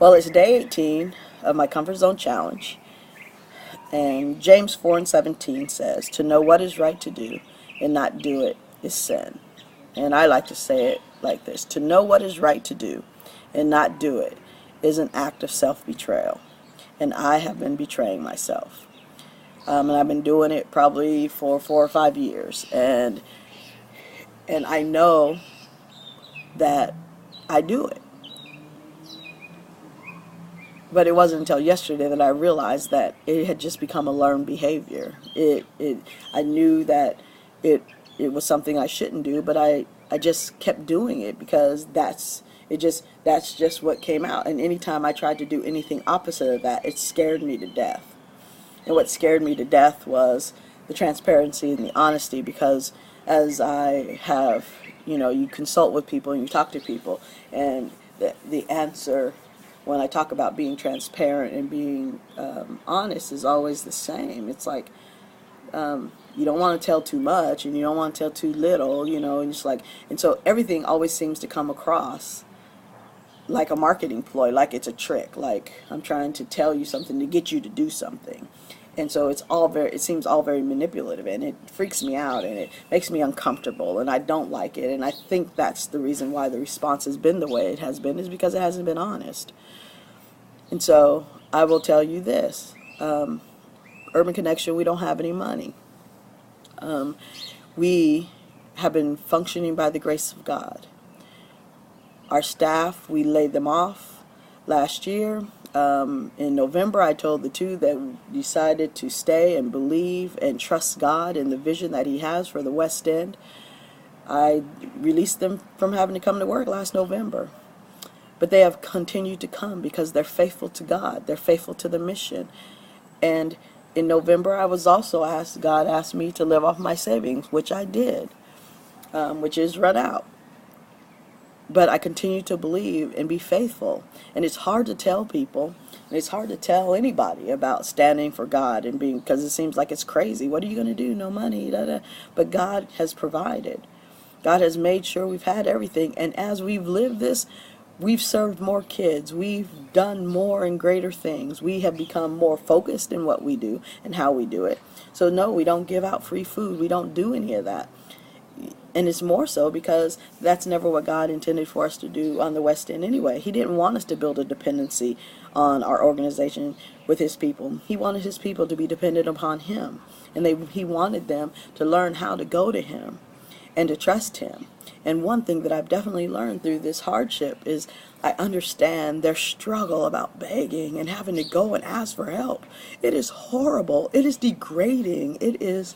Well, it's day 18 of my Comfort Zone Challenge, and James 4:17 says, "To know what is right to do and not do it is sin." And I like to say it like this: to know what is right to do and not do it is an act of self-betrayal. And I have been betraying myself. And I've been doing it probably for 4 or 5 years. And I know that I do it. But it wasn't until yesterday that I realized that it had just become a learned behavior. I knew that it it was something I shouldn't do, but I just kept doing it because that's just what came out. And anytime I tried to do anything opposite of that, it scared me to death. And what scared me to death was the transparency and the honesty, because as I have, you consult with people and you talk to people, and the answer when I talk about being transparent and being honest is always the same. It's like you don't want to tell too much and you don't want to tell too little, and it's like, and so everything always seems to come across like a marketing ploy, like it's a trick, like I'm trying to tell you something to get you to do something. And so it seems all very manipulative, and it freaks me out, and it makes me uncomfortable, and I don't like it. And I think that's the reason why the response has been the way it has been, is because it hasn't been honest. And so I will tell you this, Urban Connection, we don't have any money. We have been functioning by the grace of God. Our staff, we laid them off last year. In November, I told the two that decided to stay and believe and trust God in the vision that He has for the West End. I released them from having to come to work last November. But they have continued to come because they're faithful to God. They're faithful to the mission. And in November, I was also God asked me to live off my savings, which I did, which is run out. But I continue to believe and be faithful. And it's hard to tell people, and it's hard to tell anybody about standing for God and being, because it seems like it's crazy. What are you going to do? No money. Da, da. But God has provided. God has made sure we've had everything. And as we've lived this, we've served more kids. We've done more and greater things. We have become more focused in what we do and how we do it. So no, we don't give out free food. We don't do any of that. And it's more so because that's never what God intended for us to do on the West End anyway. He didn't want us to build a dependency on our organization with His people. He wanted His people to be dependent upon Him. And He wanted them to learn how to go to Him and to trust Him. And one thing that I've definitely learned through this hardship is I understand their struggle about begging and having to go and ask for help. It is horrible. It is degrading. It's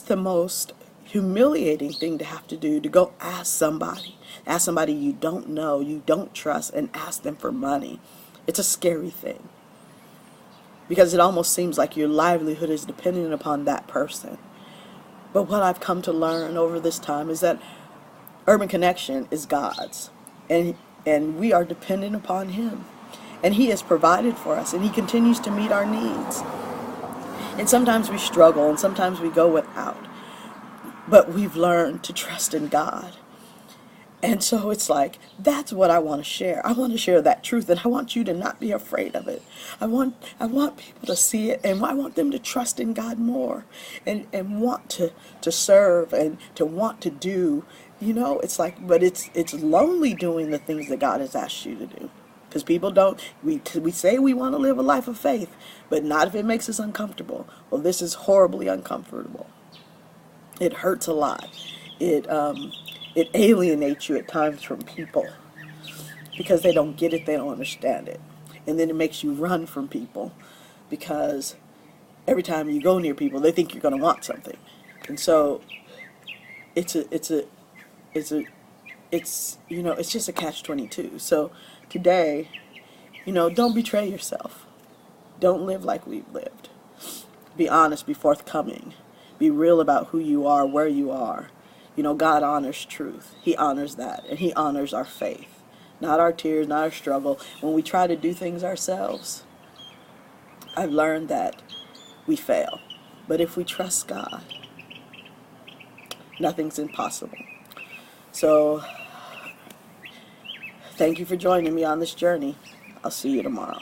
the most humiliating thing to have to do, to go ask somebody you don't know, you don't trust, and ask them for money. It's a scary thing, because it almost seems like your livelihood is dependent upon that person. But what I've come to learn over this time is that Urban Connection is God's, and we are dependent upon Him, and He has provided for us, and He continues to meet our needs. And sometimes we struggle, and sometimes we go without. But we've learned to trust in God. And so it's like, that's what I want to share. I want to share that truth, and I want you to not be afraid of it. I want people to see it, and I want them to trust in God more, and want to serve and to want to do. It's like, but it's lonely doing the things that God has asked you to do. Because people don't, we say we want to live a life of faith, but not if it makes us uncomfortable. Well, this is horribly uncomfortable. It hurts a lot. It alienates you at times from people because they don't get it, they don't understand it. And then it makes you run from people because every time you go near people, they think you're going to want something. And so it's just a catch-22. So today, don't betray yourself. Don't live like we've lived. Be honest, be forthcoming. Be real about who you are, where you are. God honors truth. He honors that, and He honors our faith. Not our tears, not our struggle. When we try to do things ourselves, I've learned that we fail. But if we trust God, nothing's impossible. So Thank you for joining me on this journey. I'll see you tomorrow.